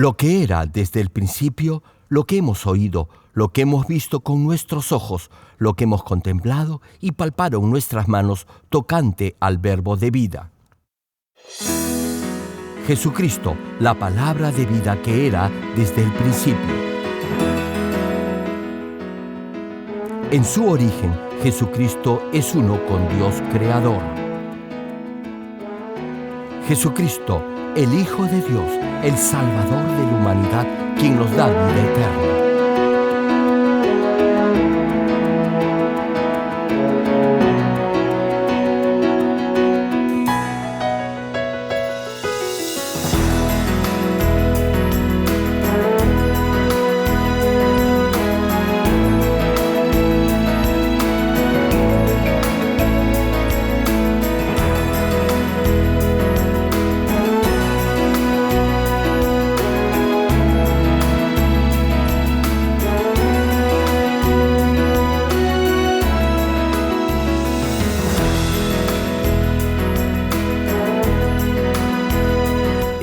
Lo que era desde el principio, lo que hemos oído, lo que hemos visto con nuestros ojos, lo que hemos contemplado y palpado en nuestras manos tocante al Verbo de vida. Jesucristo, la palabra de vida que era desde el principio. En su origen, Jesucristo es uno con Dios Creador. Jesucristo, el Hijo de Dios, el Salvador de la humanidad, quien nos da vida eterna.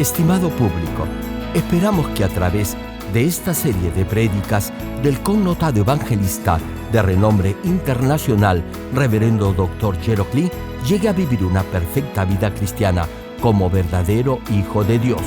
Estimado público, esperamos que a través de esta serie de prédicas del connotado evangelista de renombre internacional, Reverendo Dr. Gerald Lee, llegue a vivir una perfecta vida cristiana como verdadero Hijo de Dios.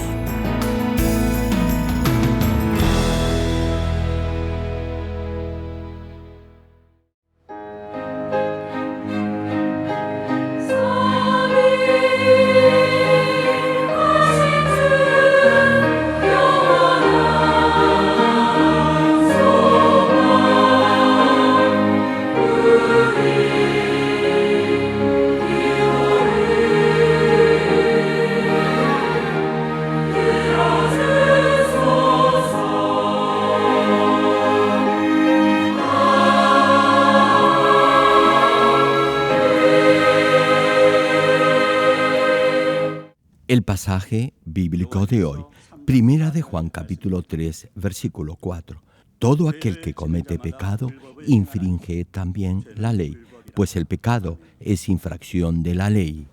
El pasaje bíblico de hoy, Primera de Juan capítulo 3, versículo 4. Todo aquel que comete pecado infringe también la ley, pues el pecado es infracción de la ley.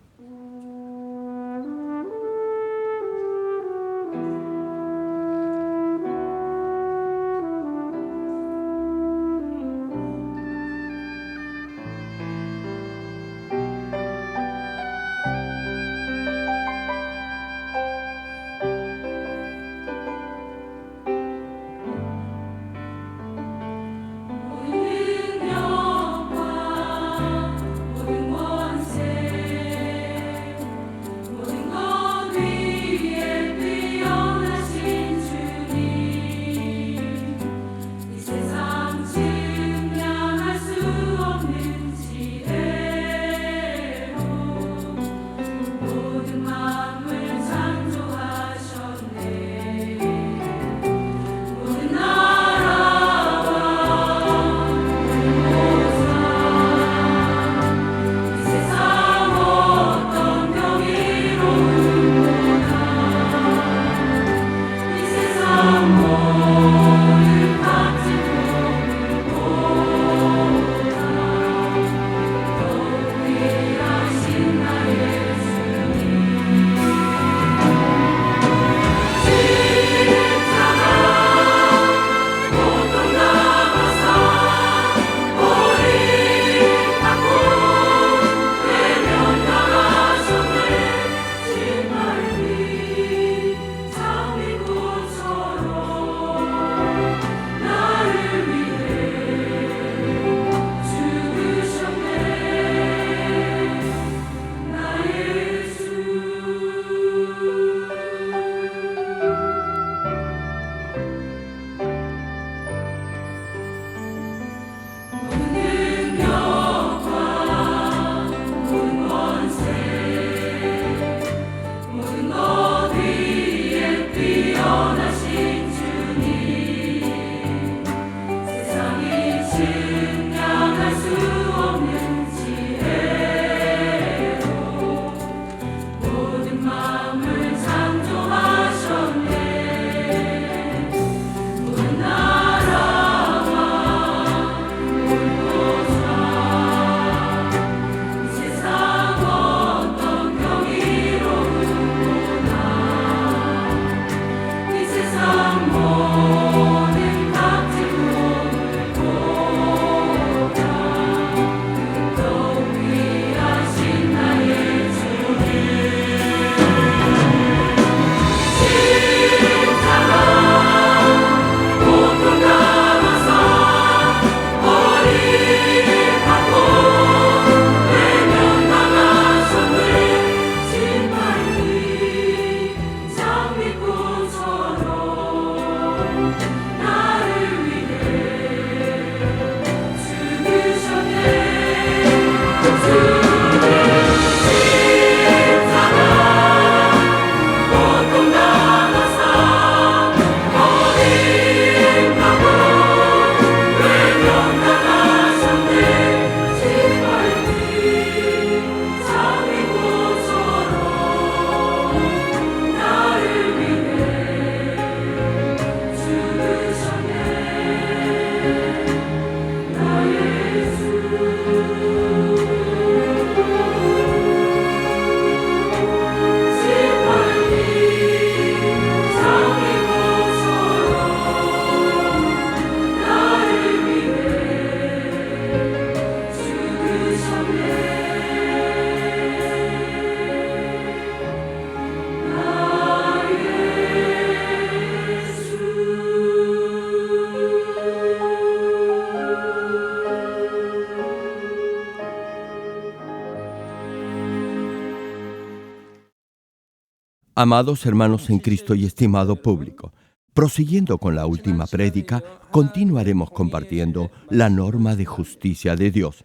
Amados hermanos en Cristo y estimado público, prosiguiendo con la última prédica, continuaremos compartiendo la norma de justicia de Dios.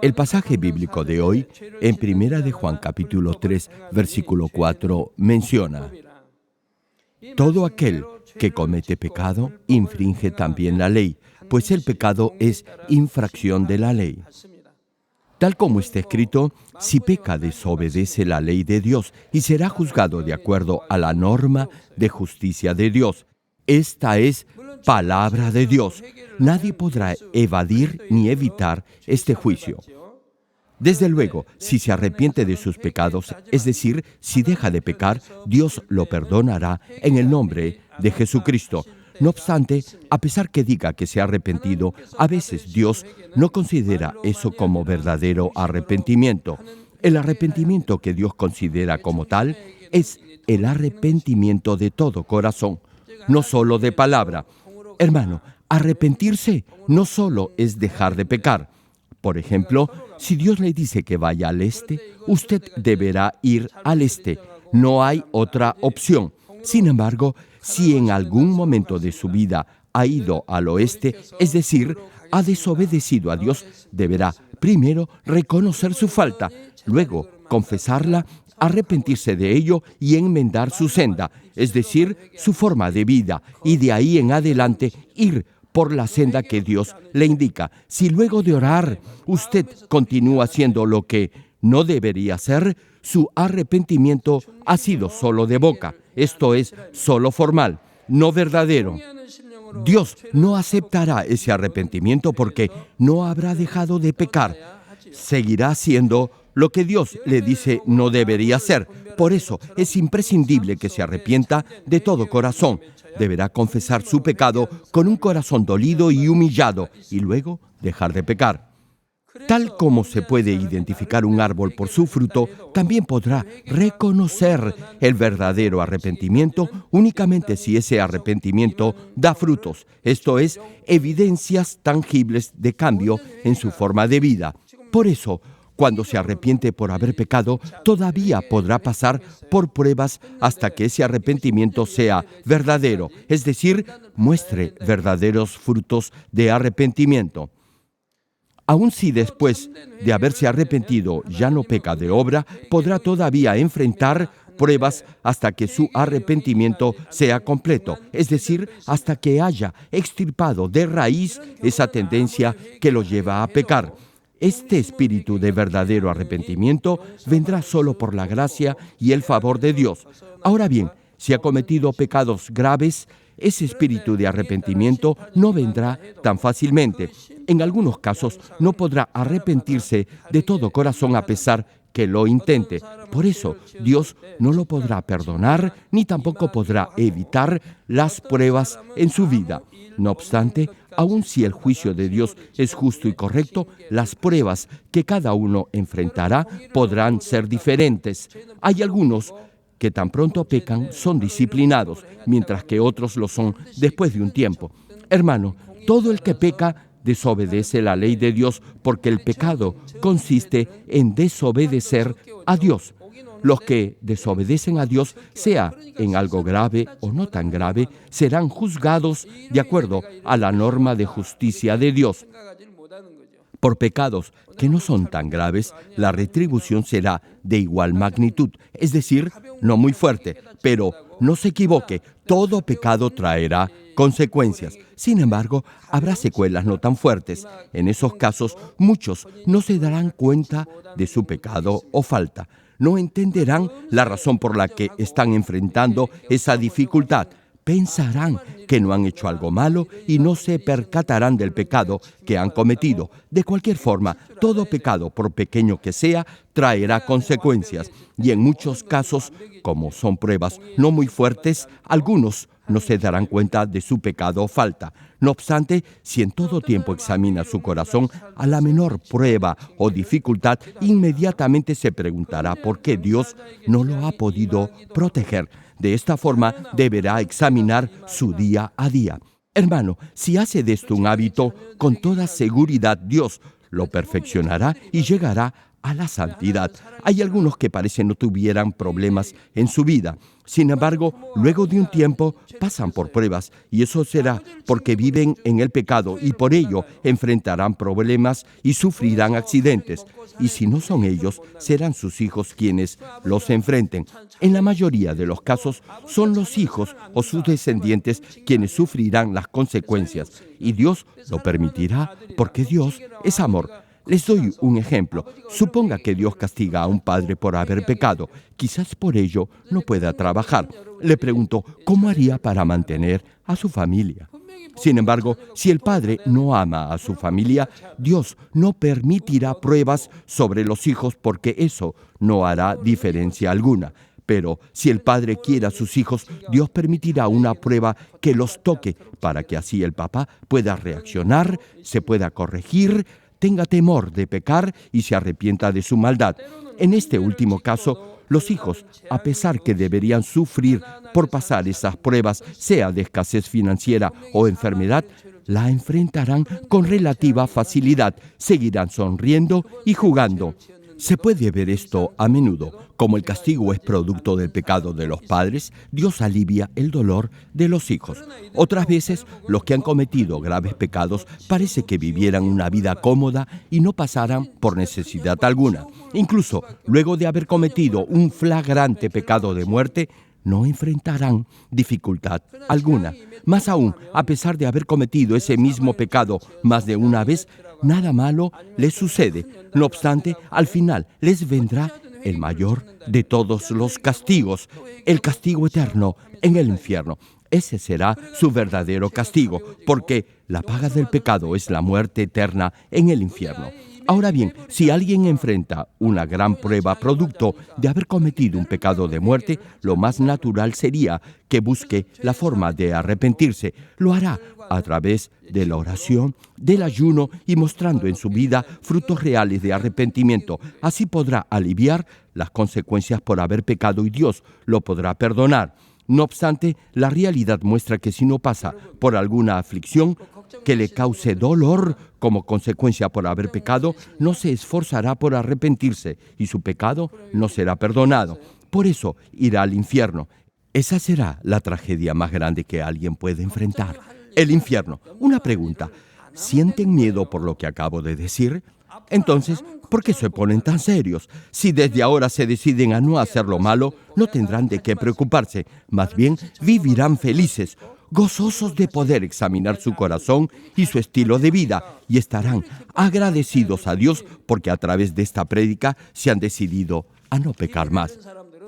El pasaje bíblico de hoy, en 1 de Juan capítulo 3, versículo 4, menciona: todo aquel que comete pecado infringe también la ley, pues el pecado es infracción de la ley. Tal como está escrito, si peca desobedece la ley de Dios y será juzgado de acuerdo a la norma de justicia de Dios. Esta es palabra de Dios. Nadie podrá evadir ni evitar este juicio. Desde luego, si se arrepiente de sus pecados, es decir, si deja de pecar, Dios lo perdonará en el nombre de Jesucristo. No obstante, a pesar que diga que se ha arrepentido, a veces Dios no considera eso como verdadero arrepentimiento. El arrepentimiento que Dios considera como tal es el arrepentimiento de todo corazón, no solo de palabra. Hermano, arrepentirse no solo es dejar de pecar. Por ejemplo, si Dios le dice que vaya al este, usted deberá ir al este. No hay otra opción. Sin embargo, si en algún momento de su vida ha ido al oeste, es decir, ha desobedecido a Dios, deberá primero reconocer su falta, luego confesarla, arrepentirse de ello y enmendar su senda, es decir, su forma de vida, y de ahí en adelante ir por la senda que Dios le indica. Si luego de orar usted continúa haciendo lo que no debería hacer, su arrepentimiento ha sido solo de boca, esto es, solo formal, no verdadero. Dios no aceptará ese arrepentimiento porque no habrá dejado de pecar. Seguirá haciendo lo que Dios le dice no debería hacer. Por eso es imprescindible que se arrepienta de todo corazón. Deberá confesar su pecado con un corazón dolido y humillado y luego dejar de pecar. Tal como se puede identificar un árbol por su fruto, también podrá reconocer el verdadero arrepentimiento únicamente si ese arrepentimiento da frutos, esto es, evidencias tangibles de cambio en su forma de vida. Por eso, cuando se arrepiente por haber pecado, todavía podrá pasar por pruebas hasta que ese arrepentimiento sea verdadero, es decir, muestre verdaderos frutos de arrepentimiento. Aun si después de haberse arrepentido ya no peca de obra, podrá todavía enfrentar pruebas hasta que su arrepentimiento sea completo, es decir, hasta que haya extirpado de raíz esa tendencia que lo lleva a pecar. Este espíritu de verdadero arrepentimiento vendrá solo por la gracia y el favor de Dios. Ahora bien, si ha cometido pecados graves, ese espíritu de arrepentimiento no vendrá tan fácilmente. En algunos casos no podrá arrepentirse de todo corazón a pesar que lo intente. Por eso, Dios no lo podrá perdonar ni tampoco podrá evitar las pruebas en su vida. No obstante, aun si el juicio de Dios es justo y correcto, las pruebas que cada uno enfrentará podrán ser diferentes. Hay algunos que tan pronto pecan son disciplinados, mientras que otros lo son después de un tiempo. Hermano, todo el que peca desobedece la ley de Dios porque el pecado consiste en desobedecer a Dios. Los que desobedecen a Dios, sea en algo grave o no tan grave, serán juzgados de acuerdo a la norma de justicia de Dios. Por pecados que no son tan graves, la retribución será de igual magnitud, es decir, no muy fuerte, pero no se equivoque, todo pecado traerá consecuencias. Sin embargo, habrá secuelas no tan fuertes. En esos casos, muchos no se darán cuenta de su pecado o falta. No entenderán la razón por la que están enfrentando esa dificultad. Pensarán que no han hecho algo malo y no se percatarán del pecado que han cometido. De cualquier forma, todo pecado, por pequeño que sea, traerá consecuencias. Y en muchos casos, como son pruebas no muy fuertes, algunos no se darán cuenta de su pecado o falta. No obstante, si en todo tiempo examina su corazón, a la menor prueba o dificultad, inmediatamente se preguntará por qué Dios no lo ha podido proteger. De esta forma, deberá examinar su día a día. Hermano, si hace de esto un hábito, con toda seguridad Dios lo perfeccionará y llegará a la santidad. Hay algunos que parecen no tuvieran problemas en su vida. Sin embargo, luego de un tiempo pasan por pruebas y eso será porque viven en el pecado y por ello enfrentarán problemas y sufrirán accidentes. Y si no son ellos, serán sus hijos quienes los enfrenten. En la mayoría de los casos, son los hijos o sus descendientes quienes sufrirán las consecuencias. Y Dios lo permitirá porque Dios es amor. Les doy un ejemplo. Suponga que Dios castiga a un padre por haber pecado. Quizás por ello no pueda trabajar. Le pregunto, ¿cómo haría para mantener a su familia? Sin embargo, si el padre no ama a su familia, Dios no permitirá pruebas sobre los hijos porque eso no hará diferencia alguna. Pero si el padre quiere a sus hijos, Dios permitirá una prueba que los toque para que así el papá pueda reaccionar, se pueda corregir, tenga temor de pecar y se arrepienta de su maldad. En este último caso, los hijos, a pesar que deberían sufrir por pasar esas pruebas, sea de escasez financiera o enfermedad, la enfrentarán con relativa facilidad, seguirán sonriendo y jugando. Se puede ver esto a menudo. Como el castigo es producto del pecado de los padres, Dios alivia el dolor de los hijos. Otras veces, los que han cometido graves pecados parece que vivieran una vida cómoda y no pasaran por necesidad alguna. Incluso, luego de haber cometido un flagrante pecado de muerte, no enfrentarán dificultad alguna. Más aún, a pesar de haber cometido ese mismo pecado más de una vez, nada malo les sucede. No obstante, al final les vendrá el mayor de todos los castigos, el castigo eterno en el infierno. Ese será su verdadero castigo, porque la paga del pecado es la muerte eterna en el infierno. Ahora bien, si alguien enfrenta una gran prueba producto de haber cometido un pecado de muerte, lo más natural sería que busque la forma de arrepentirse. Lo hará a través de la oración, del ayuno y mostrando en su vida frutos reales de arrepentimiento. Así podrá aliviar las consecuencias por haber pecado y Dios lo podrá perdonar. No obstante, la realidad muestra que si no pasa por alguna aflicción que le cause dolor como consecuencia por haber pecado, no se esforzará por arrepentirse y su pecado no será perdonado. Por eso irá al infierno. Esa será la tragedia más grande que alguien puede enfrentar. El infierno. Una pregunta. ¿Sienten miedo por lo que acabo de decir? Entonces, ¿por qué se ponen tan serios? Si desde ahora se deciden a no hacer lo malo, no tendrán de qué preocuparse. Más bien, vivirán felices, gozosos de poder examinar su corazón y su estilo de vida, y estarán agradecidos a Dios porque a través de esta prédica se han decidido a no pecar más.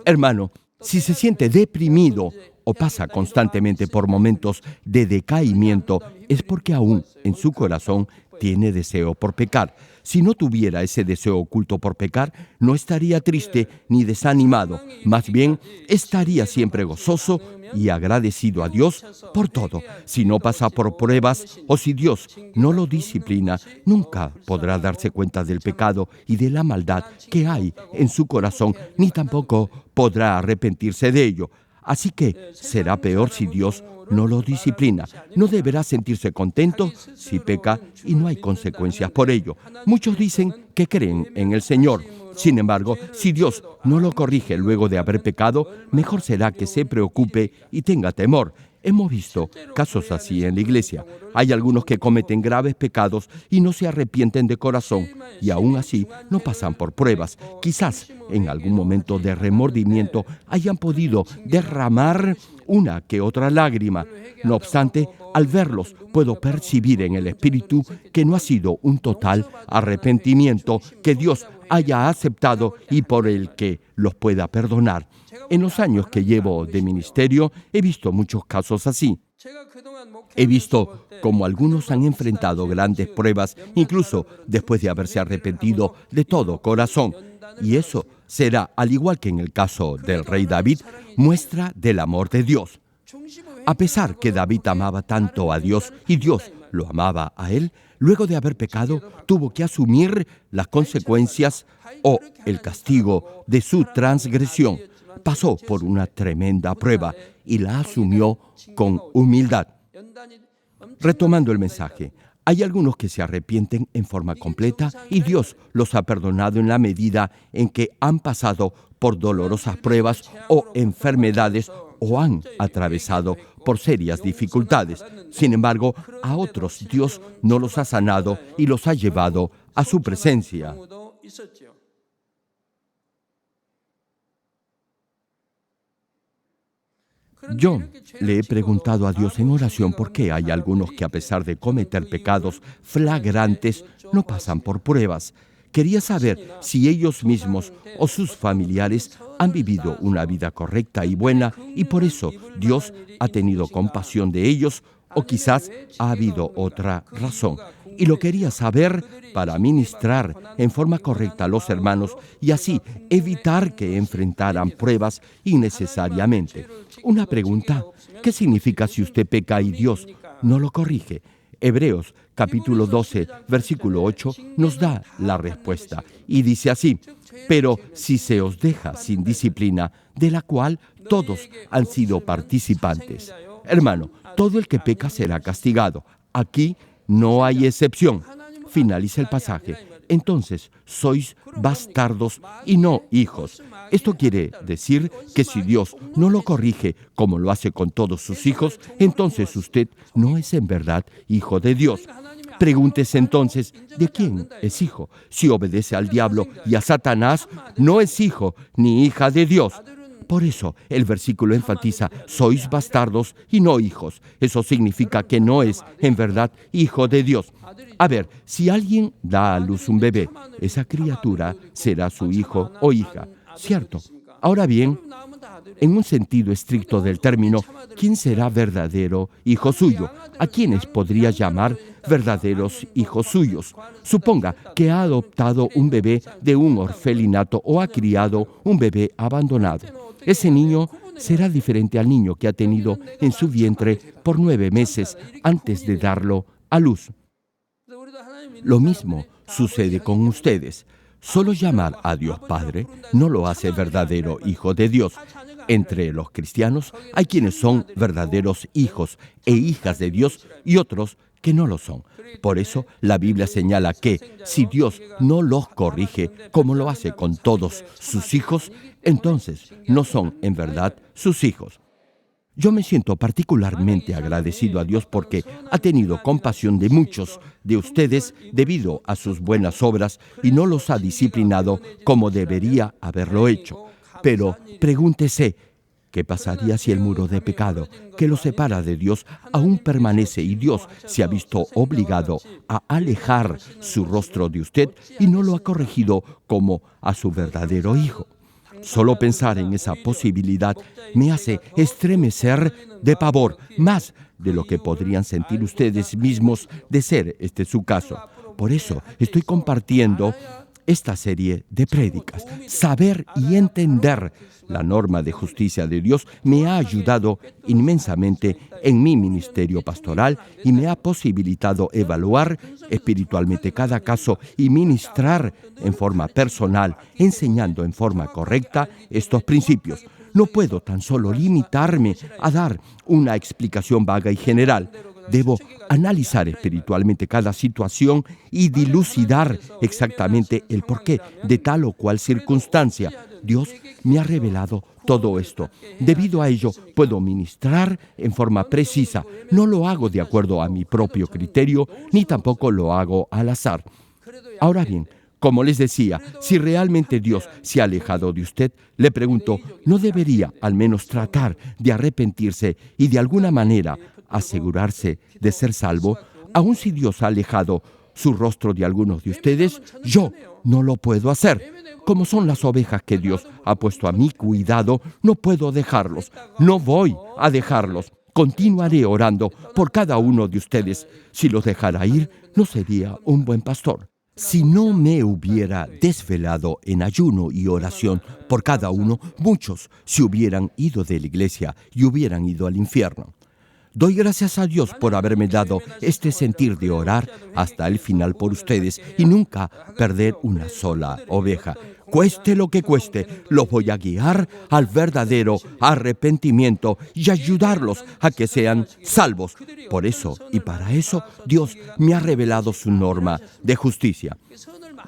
Hermano, si se siente deprimido o pasa constantemente por momentos de decaimiento, es porque aún en su corazón tiene deseo por pecar. Si no tuviera ese deseo oculto por pecar, no estaría triste ni desanimado. Más bien, estaría siempre gozoso y agradecido a Dios por todo. Si no pasa por pruebas o si Dios no lo disciplina, nunca podrá darse cuenta del pecado y de la maldad que hay en su corazón, ni tampoco podrá arrepentirse de ello. Así que será peor si Dios no lo disciplina. No deberá sentirse contento si peca y no hay consecuencias por ello. Muchos dicen que creen en el Señor. Sin embargo, si Dios no lo corrige luego de haber pecado, mejor será que se preocupe y tenga temor. Hemos visto casos así en la iglesia. Hay algunos que cometen graves pecados y no se arrepienten de corazón, y aún así no pasan por pruebas. Quizás en algún momento de remordimiento hayan podido derramar una que otra lágrima. No obstante, al verlos puedo percibir en el espíritu que no ha sido un total arrepentimiento que Dios haya aceptado y por el que los pueda perdonar. En los años que llevo de ministerio he visto muchos casos así. He visto cómo algunos han enfrentado grandes pruebas, incluso después de haberse arrepentido de todo corazón. Y eso será, al igual que en el caso del rey David, muestra del amor de Dios. A pesar que David amaba tanto a Dios y Dios lo amaba a él, luego de haber pecado, tuvo que asumir las consecuencias o el castigo de su transgresión. Pasó por una tremenda prueba y la asumió con humildad. Retomando el mensaje, Hay algunos que se arrepienten en forma completa y Dios los ha perdonado en la medida en que han pasado por dolorosas pruebas o enfermedades o han atravesado por serias dificultades. Sin embargo, a otros Dios no los ha sanado y los ha llevado a su presencia. Yo le he preguntado a Dios en oración por qué hay algunos que, a pesar de cometer pecados flagrantes, no pasan por pruebas. Quería saber si ellos mismos o sus familiares han vivido una vida correcta y buena y por eso Dios ha tenido compasión de ellos, o quizás ha habido otra razón. Y lo quería saber para ministrar en forma correcta a los hermanos y así evitar que enfrentaran pruebas innecesariamente. Una pregunta: ¿qué significa si usted peca y Dios no lo corrige? Hebreos capítulo 12, versículo 8 nos da la respuesta y dice así: pero si se os deja sin disciplina, de la cual todos han sido participantes. Hermano, todo el que peca será castigado. Aquí no hay excepción. Finaliza el pasaje. Entonces, sois bastardos y no hijos. Esto quiere decir que si Dios no lo corrige como lo hace con todos sus hijos, entonces usted no es en verdad hijo de Dios. Pregúntese entonces, ¿de quién es hijo? Si obedece al diablo y a Satanás, no es hijo ni hija de Dios. Por eso el versículo enfatiza: sois bastardos y no hijos. Eso significa que no es en verdad hijo de Dios. A ver, si alguien da a luz un bebé, esa criatura será su hijo o hija, ¿cierto? Ahora bien, en un sentido estricto del término, ¿quién será verdadero hijo suyo? ¿A quiénes podría llamar verdaderos hijos suyos? Suponga que ha adoptado un bebé de un orfelinato o ha criado un bebé abandonado. Ese niño será diferente al niño que ha tenido en su vientre por 9 meses antes de darlo a luz. Lo mismo sucede con ustedes. Solo llamar a Dios Padre no lo hace verdadero hijo de Dios. Entre los cristianos hay quienes son verdaderos hijos e hijas de Dios y otros que no lo son. Por eso la Biblia señala que si Dios no los corrige como lo hace con todos sus hijos, entonces no son en verdad sus hijos. Yo me siento particularmente agradecido a Dios porque ha tenido compasión de muchos de ustedes debido a sus buenas obras y no los ha disciplinado como debería haberlo hecho. Pero pregúntese, ¿qué pasaría si el muro de pecado que los separa de Dios aún permanece y Dios se ha visto obligado a alejar su rostro de usted y no lo ha corregido como a su verdadero hijo? Solo pensar en esa posibilidad me hace estremecer de pavor, más de lo que podrían sentir ustedes mismos de ser este su caso. Por eso estoy compartiendo esta serie de prédicas. Saber y entender la norma de justicia de Dios me ha ayudado inmensamente en mi ministerio pastoral y me ha posibilitado evaluar espiritualmente cada caso y ministrar en forma personal, enseñando en forma correcta estos principios. No puedo tan solo limitarme a dar una explicación vaga y general. Debo analizar espiritualmente cada situación y dilucidar exactamente el porqué de tal o cual circunstancia. Dios me ha revelado todo esto. Debido a ello, puedo ministrar en forma precisa. No lo hago de acuerdo a mi propio criterio, ni tampoco lo hago al azar. Ahora bien, como les decía, si realmente Dios se ha alejado de usted, le pregunto, ¿no debería al menos tratar de arrepentirse y de alguna manera asegurarse de ser salvo? Aun si Dios ha alejado su rostro de algunos de ustedes, yo no lo puedo hacer. Como son las ovejas que Dios ha puesto a mi cuidado, no puedo dejarlos. No voy a dejarlos. Continuaré orando por cada uno de ustedes. Si los dejara ir, no sería un buen pastor. Si no me hubiera desvelado en ayuno y oración por cada uno, muchos se hubieran ido de la iglesia y hubieran ido al infierno. Doy gracias a Dios por haberme dado este sentir de orar hasta el final por ustedes y nunca perder una sola oveja. cueste lo que cueste, los voy a guiar al verdadero arrepentimiento y ayudarlos a que sean salvos. Por eso y para eso, Dios me ha revelado su norma de justicia.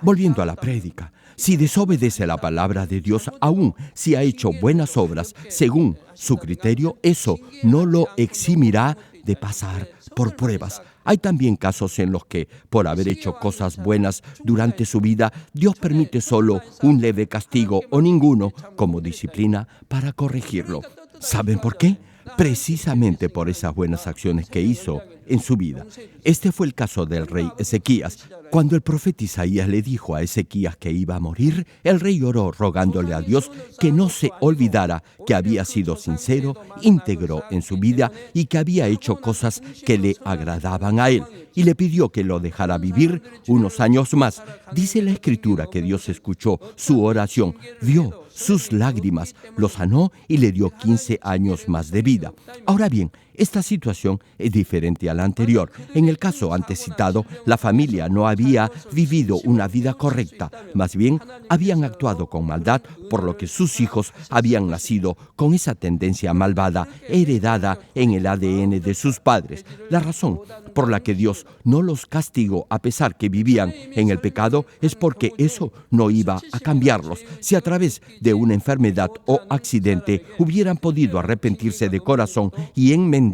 Volviendo a la prédica, si desobedece la palabra de Dios, aún si ha hecho buenas obras según su criterio, eso no lo eximirá de pasar por pruebas. Hay también casos en los que, por haber hecho cosas buenas durante su vida, Dios permite solo un leve castigo o ninguno como disciplina para corregirlo. ¿Saben por qué? Precisamente por esas buenas acciones que hizo en su vida. Este fue el caso del rey Ezequías. Cuando el profeta Isaías le dijo a Ezequías que iba a morir, el rey oró rogándole a Dios que no se olvidara que había sido sincero, íntegro en su vida y que había hecho cosas que le agradaban a él. Y le pidió que lo dejara vivir unos años más. Dice la Escritura que Dios escuchó su oración, vio sus lágrimas, lo sanó y le dio 15 años más de vida. Ahora bien, esta situación es diferente a la anterior. En el caso antes citado, la familia no había vivido una vida correcta, más bien habían actuado con maldad, por lo que sus hijos habían nacido con esa tendencia malvada heredada en el ADN de sus padres. La razón por la que Dios no los castigó a pesar que vivían en el pecado es porque eso no iba a cambiarlos. Si a través de una enfermedad o accidente hubieran podido arrepentirse de corazón y enmendar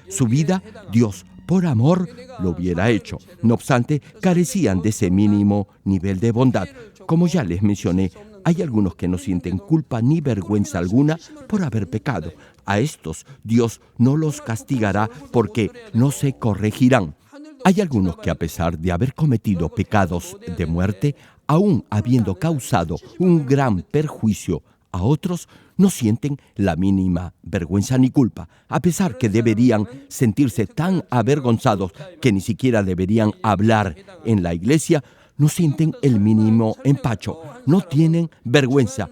su vida, Dios, por amor, lo hubiera hecho. No obstante, carecían de ese mínimo nivel de bondad. Como ya les mencioné, hay algunos que no sienten culpa ni vergüenza alguna por haber pecado. A estos Dios no los castigará porque no se corregirán. Hay algunos que a pesar de haber cometido pecados de muerte, aún habiendo causado un gran perjuicio a otros, no sienten la mínima vergüenza ni culpa, a pesar que deberían sentirse tan avergonzados que ni siquiera deberían hablar en la iglesia. No sienten el mínimo empacho, no tienen vergüenza.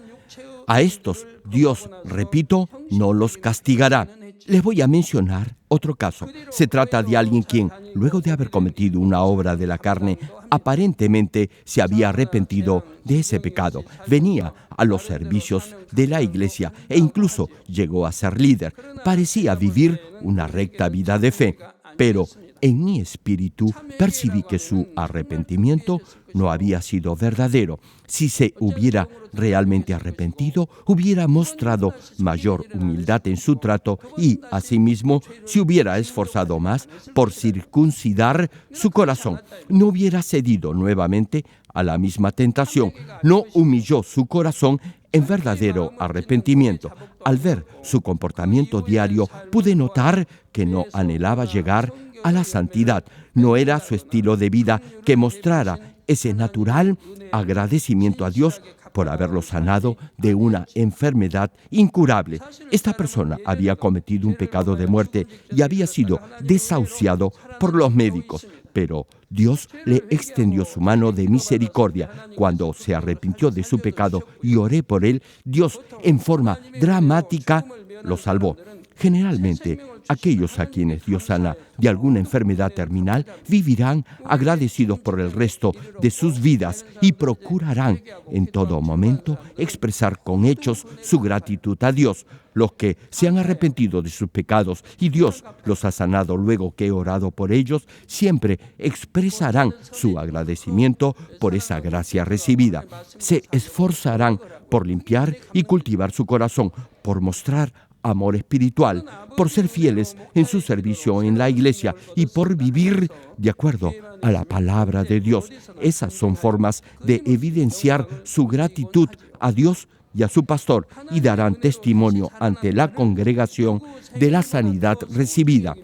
A estos, Dios, repito, no los castigará. Les voy a mencionar otro caso. Se trata de alguien quien, luego de haber cometido una obra de la carne, aparentemente se había arrepentido de ese pecado. Venía a los servicios de la iglesia e incluso llegó a ser líder. Parecía vivir una recta vida de fe, pero en mi espíritu percibí que su arrepentimiento no había sido verdadero. Si se hubiera realmente arrepentido, hubiera mostrado mayor humildad en su trato y, asimismo, se hubiera esforzado más por circuncidar su corazón. No hubiera cedido nuevamente a la misma tentación. No humilló su corazón en verdadero arrepentimiento. Al ver su comportamiento diario, pude notar que no anhelaba llegar a la santidad. No era su estilo de vida que mostrara ese natural agradecimiento a Dios por haberlo sanado de una enfermedad incurable. Esta persona había cometido un pecado de muerte y había sido desahuciado por los médicos, pero Dios le extendió su mano de misericordia. Cuando se arrepintió de su pecado y oré por él, Dios, en forma dramática, lo salvó. Generalmente, aquellos a quienes Dios sana de alguna enfermedad terminal vivirán agradecidos por el resto de sus vidas y procurarán en todo momento expresar con hechos su gratitud a Dios. Los que se han arrepentido de sus pecados y Dios los ha sanado luego que he orado por ellos, siempre expresarán su agradecimiento por esa gracia recibida. Se esforzarán por limpiar y cultivar su corazón, por mostrar amor espiritual, por ser fieles en su servicio en la iglesia y por vivir de acuerdo a la palabra de Dios. Esas son formas de evidenciar su gratitud a Dios y a su pastor y darán testimonio ante la congregación de la sanidad recibida.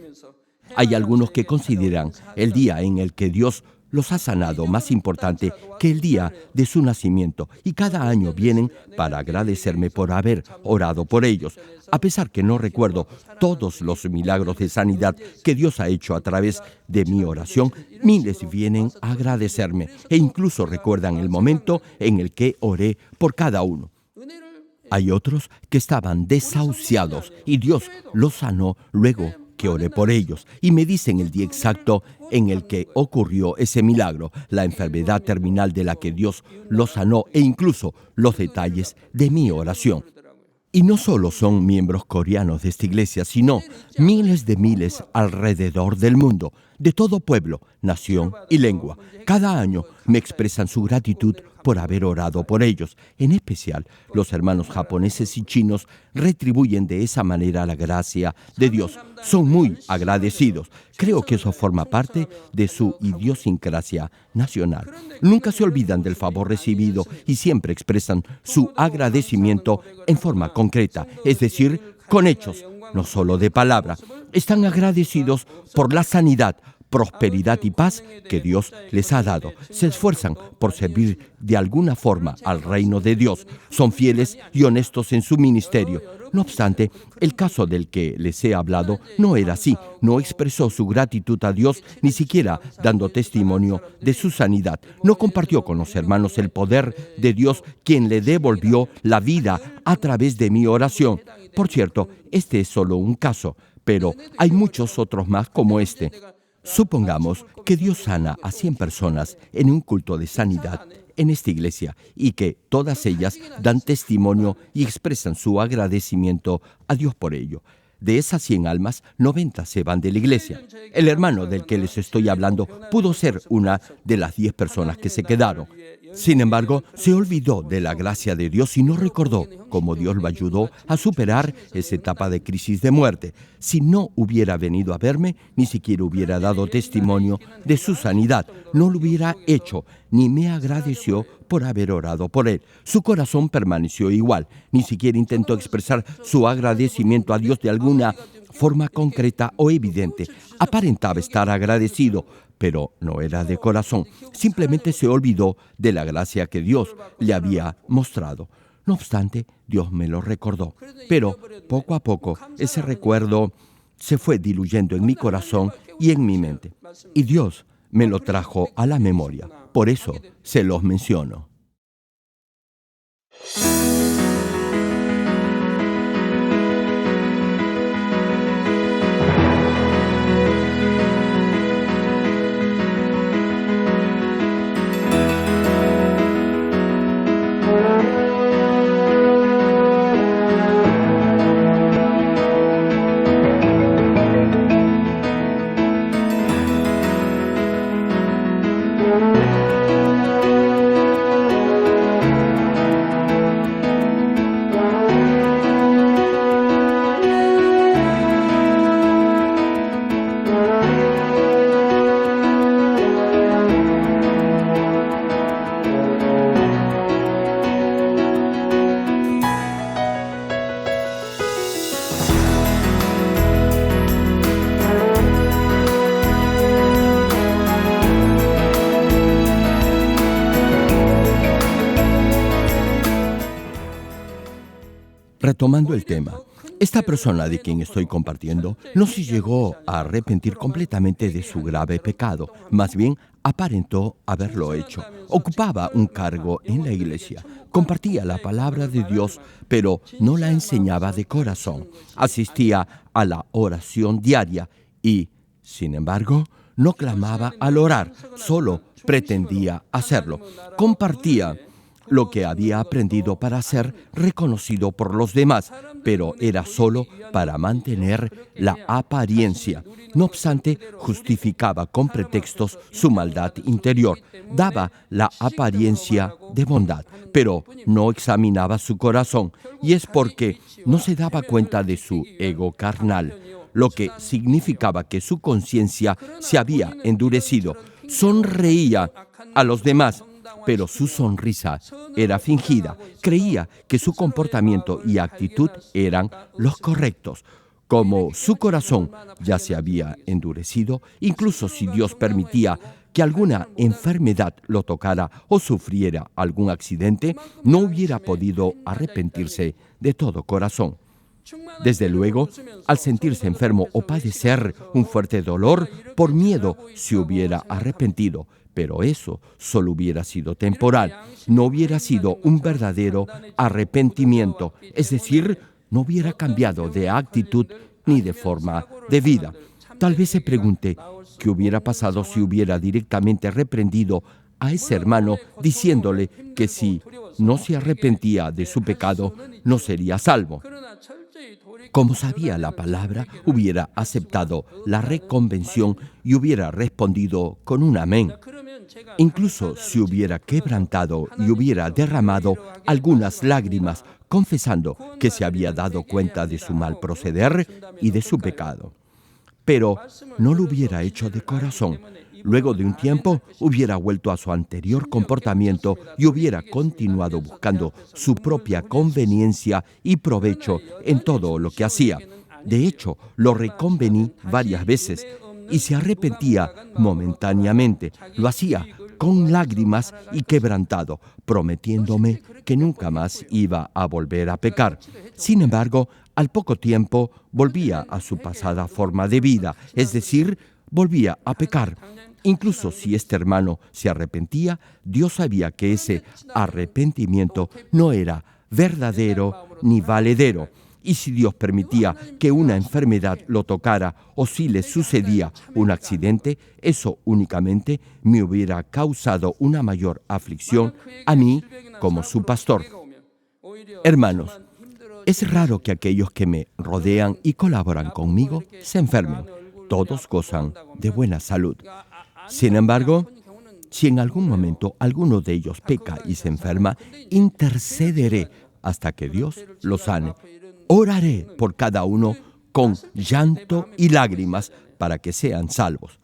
Hay algunos que consideran el día en el que Dios los ha sanado más importante que el día de su nacimiento y cada año vienen para agradecerme por haber orado por ellos. A pesar que no recuerdo todos los milagros de sanidad que Dios ha hecho a través de mi oración, miles vienen a agradecerme e incluso recuerdan el momento en el que oré por cada uno. Hay otros que estaban desahuciados y Dios los sanó luego que oré por ellos y me dicen el día exacto en el que ocurrió ese milagro, la enfermedad terminal de la que Dios los sanó e incluso los detalles de mi oración. Y no solo son miembros coreanos de esta iglesia, sino miles de miles alrededor del mundo, de todo pueblo, nación y lengua. Cada año me expresan su gratitud por haber orado por ellos. En especial, los hermanos japoneses y chinos retribuyen de esa manera la gracia de Dios. Son muy agradecidos. Creo que eso forma parte de su idiosincrasia nacional. Nunca se olvidan del favor recibido y siempre expresan su agradecimiento en forma concreta, es decir, con hechos, no solo de palabra. Están agradecidos por la sanidad, prosperidad y paz que Dios les ha dado. Se esfuerzan por servir de alguna forma al reino de Dios. Son fieles y honestos en su ministerio. No obstante, el caso del que les he hablado no era así. No expresó su gratitud a Dios, ni siquiera dando testimonio de su sanidad. No compartió con los hermanos el poder de Dios, quien le devolvió la vida a través de mi oración. Por cierto, este es solo un caso, pero hay muchos otros más como este. Supongamos que Dios sana a 100 personas en un culto de sanidad en esta iglesia y que todas ellas dan testimonio y expresan su agradecimiento a Dios por ello. De esas 100 almas, 90 se van de la iglesia. El hermano del que les estoy hablando pudo ser una de las 10 personas que se quedaron. Sin embargo, se olvidó de la gracia de Dios y no recordó cómo Dios lo ayudó a superar esa etapa de crisis de muerte. Si no hubiera venido a verme, ni siquiera hubiera dado testimonio de su sanidad. No lo hubiera hecho, ni me agradeció por haber orado por él. Su corazón permaneció igual. Ni siquiera intentó expresar su agradecimiento a Dios de alguna forma concreta o evidente. Aparentaba estar agradecido, pero no era de corazón. Simplemente se olvidó de la gracia que Dios le había mostrado. No obstante, Dios me lo recordó. Pero poco a poco ese recuerdo se fue diluyendo en mi corazón y en mi mente. Y Dios me lo trajo a la memoria. Por eso se los menciono. Retomando el tema, esta persona de quien estoy compartiendo no se llegó a arrepentir completamente de su grave pecado, más bien aparentó haberlo hecho. Ocupaba un cargo en la iglesia, compartía la palabra de Dios, pero no la enseñaba de corazón. Asistía a la oración diaria y, sin embargo, no clamaba al orar, solo pretendía hacerlo. Compartía lo que había aprendido para ser reconocido por los demás, pero era solo para mantener la apariencia. No obstante, justificaba con pretextos su maldad interior. Daba la apariencia de bondad, pero no examinaba su corazón, y es porque no se daba cuenta de su ego carnal, lo que significaba que su conciencia se había endurecido. Sonreía a los demás, pero su sonrisa era fingida. Creía que su comportamiento y actitud eran los correctos. Como su corazón ya se había endurecido, incluso si Dios permitía que alguna enfermedad lo tocara o sufriera algún accidente, no hubiera podido arrepentirse de todo corazón. Desde luego, al sentirse enfermo o padecer un fuerte dolor, por miedo se hubiera arrepentido. Pero eso solo hubiera sido temporal, no hubiera sido un verdadero arrepentimiento, es decir, no hubiera cambiado de actitud ni de forma debida. Tal vez se pregunte qué hubiera pasado si hubiera directamente reprendido a ese hermano diciéndole que si no se arrepentía de su pecado, no sería salvo. Como sabía la palabra, hubiera aceptado la reconvención y hubiera respondido con un amén. Incluso si hubiera quebrantado y hubiera derramado algunas lágrimas, confesando que se había dado cuenta de su mal proceder y de su pecado. Pero no lo hubiera hecho de corazón. Luego de un tiempo, hubiera vuelto a su anterior comportamiento y hubiera continuado buscando su propia conveniencia y provecho en todo lo que hacía. De hecho, lo reconvení varias veces y se arrepentía momentáneamente. Lo hacía con lágrimas y quebrantado, prometiéndome que nunca más iba a volver a pecar. Sin embargo, al poco tiempo volvía a su pasada forma de vida, es decir, volvía a pecar. Incluso si este hermano se arrepentía, Dios sabía que ese arrepentimiento no era verdadero ni valedero. Y si Dios permitía que una enfermedad lo tocara o si le sucedía un accidente, eso únicamente me hubiera causado una mayor aflicción a mí como su pastor. Hermanos, es raro que aquellos que me rodean y colaboran conmigo se enfermen. Todos gozan de buena salud. Sin embargo, si en algún momento alguno de ellos peca y se enferma, intercederé hasta que Dios lo sane. Oraré por cada uno con llanto y lágrimas para que sean salvos.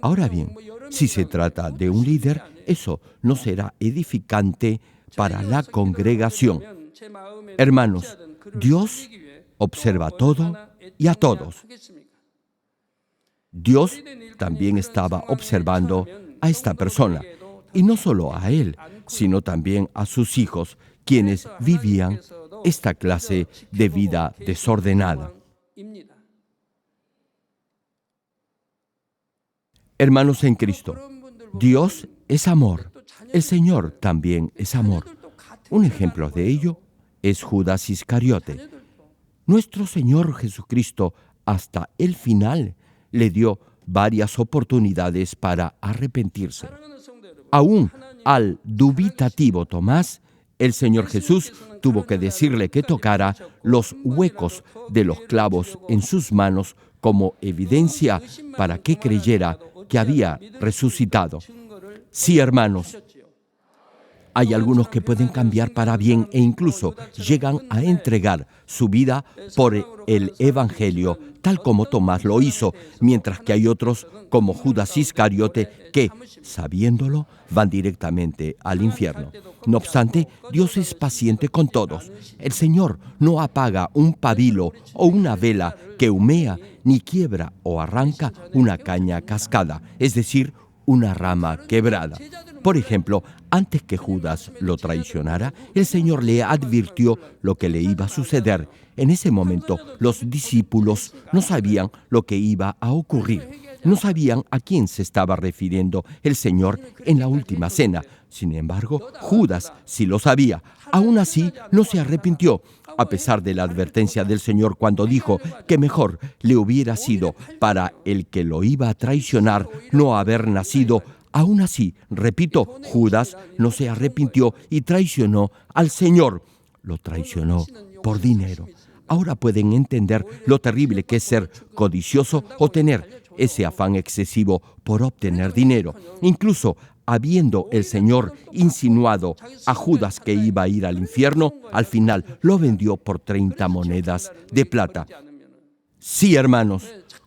Ahora bien, si se trata de un líder, eso no será edificante para la congregación. Hermanos, Dios observa todo y a todos. Dios también estaba observando a esta persona, y no solo a él, sino también a sus hijos, quienes vivían esta clase de vida desordenada. Hermanos en Cristo, Dios es amor, el Señor también es amor. Un ejemplo de ello es Judas Iscariote. Nuestro Señor Jesucristo, hasta el final, le dio varias oportunidades para arrepentirse. Aún al dubitativo Tomás, el Señor Jesús tuvo que decirle que tocara los huecos de los clavos en sus manos como evidencia para que creyera que había resucitado. Sí, hermanos, hay algunos que pueden cambiar para bien e incluso llegan a entregar su vida por el Evangelio, tal como Tomás lo hizo, mientras que hay otros, como Judas Iscariote, que, sabiéndolo, van directamente al infierno. No obstante, Dios es paciente con todos. El Señor no apaga un pabilo o una vela que humea, ni quiebra o arranca una caña cascada, es decir, una rama quebrada. Por ejemplo, antes que Judas lo traicionara, el Señor le advirtió lo que le iba a suceder. En ese momento, los discípulos no sabían lo que iba a ocurrir. No sabían a quién se estaba refiriendo el Señor en la última cena. Sin embargo, Judas sí lo sabía. Aún así, no se arrepintió, a pesar de la advertencia del Señor cuando dijo que mejor le hubiera sido para el que lo iba a traicionar no haber nacido. Aún así, repito, Judas no se arrepintió y traicionó al Señor. Lo traicionó por dinero. Ahora pueden entender lo terrible que es ser codicioso o tener ese afán excesivo por obtener dinero. Incluso habiendo el Señor insinuado a Judas que iba a ir al infierno, al final lo vendió por 30 monedas de plata. Sí, hermanos,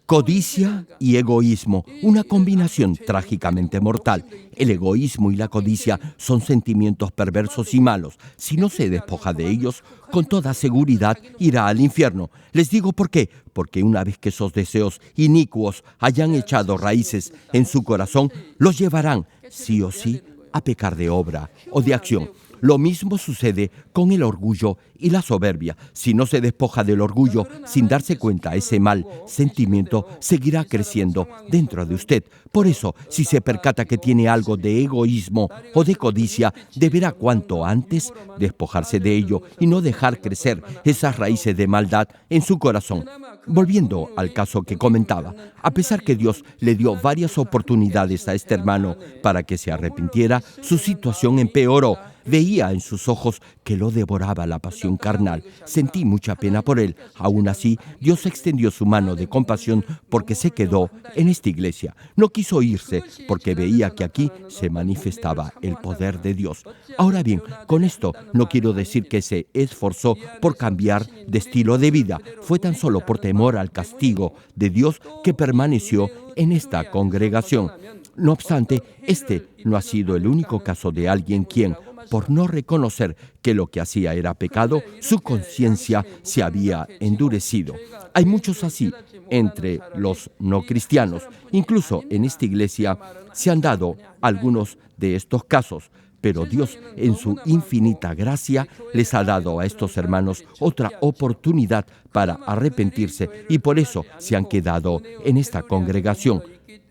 codicia y egoísmo, una combinación trágicamente mortal. El egoísmo y la codicia son sentimientos perversos y malos. Si no se despoja de ellos, con toda seguridad irá al infierno. Les digo por qué. Porque una vez que esos deseos inicuos hayan echado raíces en su corazón, los llevarán, sí o sí, a pecar de obra o de acción. Lo mismo sucede con el orgullo y la soberbia. Si no se despoja del orgullo sin darse cuenta, ese mal sentimiento seguirá creciendo dentro de usted. Por eso, si se percata que tiene algo de egoísmo o de codicia, deberá cuanto antes despojarse de ello y no dejar crecer esas raíces de maldad en su corazón. Volviendo al caso que comentaba, a pesar que Dios le dio varias oportunidades a este hermano para que se arrepintiera, su situación empeoró. Veía en sus ojos que lo devoraba la pasión carnal. Sentí mucha pena por él. Aún así, Dios extendió su mano de compasión porque se quedó en esta iglesia. No quiso irse porque veía que aquí se manifestaba el poder de Dios. Ahora bien, con esto no quiero decir que se esforzó por cambiar de estilo de vida. Fue tan solo por temor al castigo de Dios que permaneció en esta congregación. No obstante, este no ha sido el único caso de alguien quien, por no reconocer que lo que hacía era pecado, su conciencia se había endurecido. Hay muchos así entre los no cristianos. Incluso en esta iglesia se han dado algunos de estos casos. Pero Dios, en su infinita gracia, les ha dado a estos hermanos otra oportunidad para arrepentirse y por eso se han quedado en esta congregación.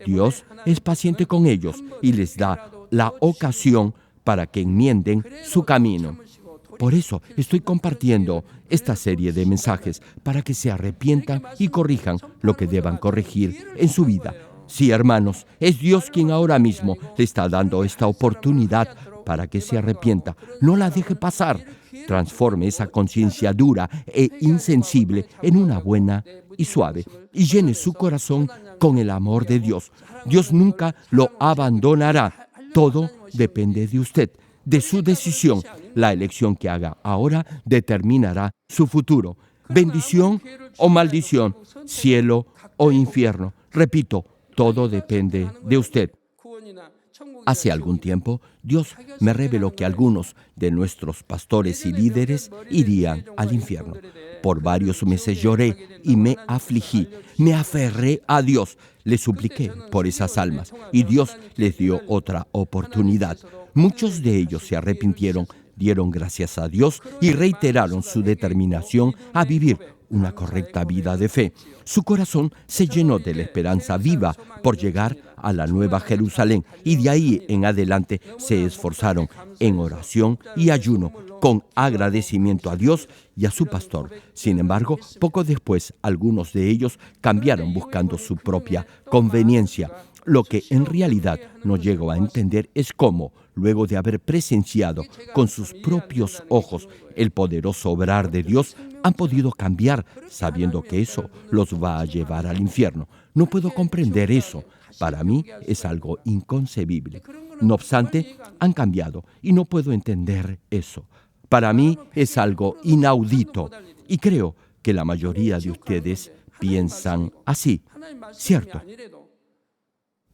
Dios es paciente con ellos y les da la ocasión para que enmienden su camino. Por eso estoy compartiendo esta serie de mensajes para que se arrepientan y corrijan lo que deban corregir en su vida. Sí, hermanos, es Dios quien ahora mismo le está dando esta oportunidad para que se arrepienta. No la deje pasar. Transforme esa conciencia dura e insensible en una buena y suave y llene su corazón con el amor de Dios. Dios nunca lo abandonará. Todo depende de usted, de su decisión. La elección que haga ahora determinará su futuro. Bendición o maldición, cielo o infierno. Repito, todo depende de usted. Hace algún tiempo, Dios me reveló que algunos de nuestros pastores y líderes irían al infierno. Por varios meses lloré y me afligí. Me aferré a Dios. Le supliqué por esas almas y Dios les dio otra oportunidad. Muchos de ellos se arrepintieron, dieron gracias a Dios y reiteraron su determinación a vivir una correcta vida de fe. Su corazón se llenó de la esperanza viva por llegar a la Nueva Jerusalén y de ahí en adelante se esforzaron en oración y ayuno con agradecimiento a Dios y a su pastor. Sin embargo, poco después algunos de ellos cambiaron buscando su propia conveniencia. Lo que en realidad no llego a entender es cómo, luego de haber presenciado con sus propios ojos el poderoso obrar de Dios, han podido cambiar sabiendo que eso los va a llevar al infierno. No puedo comprender eso. Para mí es algo inconcebible. No obstante, han cambiado y no puedo entender eso. Para mí es algo inaudito y creo que la mayoría de ustedes piensan así, ¿cierto?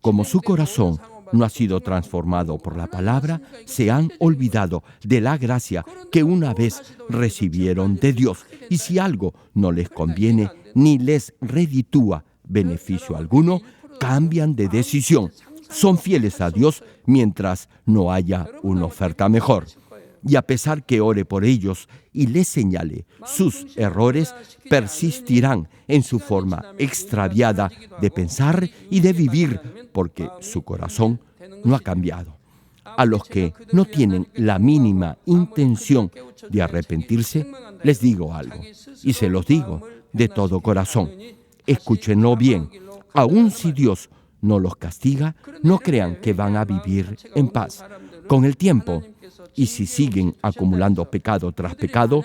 Como su corazón no ha sido transformado por la palabra, se han olvidado de la gracia que una vez recibieron de Dios. Y si algo no les conviene ni les reditúa beneficio alguno, cambian de decisión. Son fieles a Dios mientras no haya una oferta mejor. Y a pesar que ore por ellos y les señale sus errores, persistirán en su forma extraviada de pensar y de vivir, porque su corazón no ha cambiado. A los que no tienen la mínima intención de arrepentirse, les digo algo, y se los digo de todo corazón. Escúchenlo bien. Aun si Dios no los castiga, no crean que van a vivir en paz. Con el tiempo, y si siguen acumulando pecado tras pecado,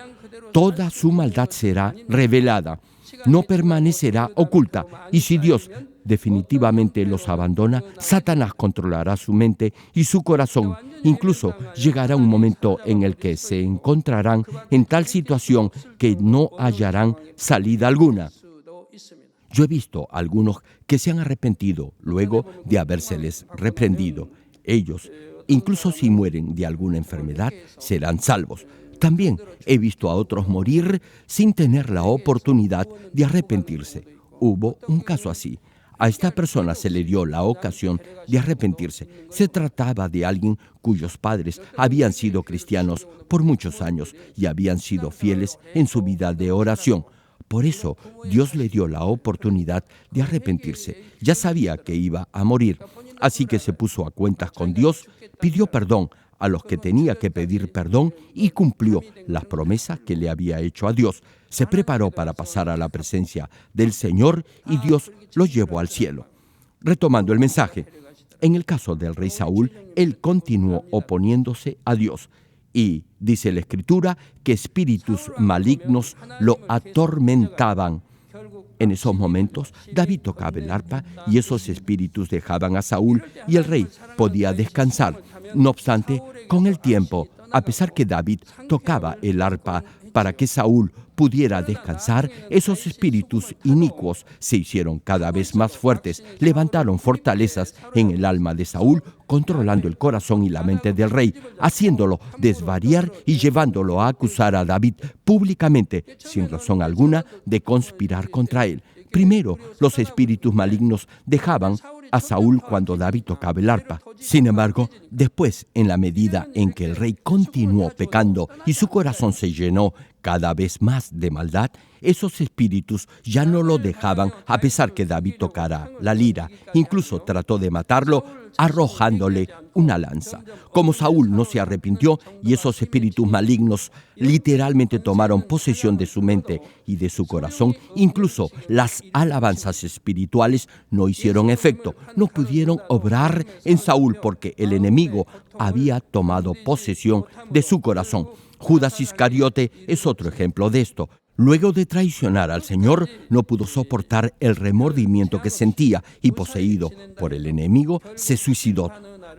toda su maldad será revelada, no permanecerá oculta. Y si Dios definitivamente los abandona, Satanás controlará su mente y su corazón. Incluso llegará un momento en el que se encontrarán en tal situación que no hallarán salida alguna. Yo he visto a algunos que se han arrepentido luego de habérseles reprendido. Ellos, incluso si mueren de alguna enfermedad, serán salvos. También he visto a otros morir sin tener la oportunidad de arrepentirse. Hubo un caso así. A esta persona se le dio la ocasión de arrepentirse. Se trataba de alguien cuyos padres habían sido cristianos por muchos años y habían sido fieles en su vida de oración. Por eso, Dios le dio la oportunidad de arrepentirse. Ya sabía que iba a morir, así que se puso a cuentas con Dios, pidió perdón a los que tenía que pedir perdón y cumplió las promesas que le había hecho a Dios. Se preparó para pasar a la presencia del Señor y Dios lo llevó al cielo. Retomando el mensaje, en el caso del rey Saúl, él continuó oponiéndose a Dios. Y dice la Escritura que espíritus malignos lo atormentaban. En esos momentos, David tocaba el arpa y esos espíritus dejaban a Saúl y el rey podía descansar. No obstante, con el tiempo, a pesar que David tocaba el arpa para que Saúl pudiera descansar, esos espíritus inicuos se hicieron cada vez más fuertes, levantaron fortalezas en el alma de Saúl, controlando el corazón y la mente del rey, haciéndolo desvariar y llevándolo a acusar a David públicamente, sin razón alguna, de conspirar contra él. Primero, los espíritus malignos dejaban a Saúl cuando David tocaba el arpa. Sin embargo, después, en la medida en que el rey continuó pecando y su corazón se llenó cada vez más de maldad, esos espíritus ya no lo dejaban a pesar que David tocara la lira. Incluso trató de matarlo arrojándole una lanza. Como Saúl no se arrepintió y esos espíritus malignos literalmente tomaron posesión de su mente y de su corazón, incluso las alabanzas espirituales no hicieron efecto, no pudieron obrar en Saúl porque el enemigo había tomado posesión de su corazón. Judas Iscariote es otro ejemplo de esto. Luego de traicionar al Señor, no pudo soportar el remordimiento que sentía y, poseído por el enemigo, se suicidó.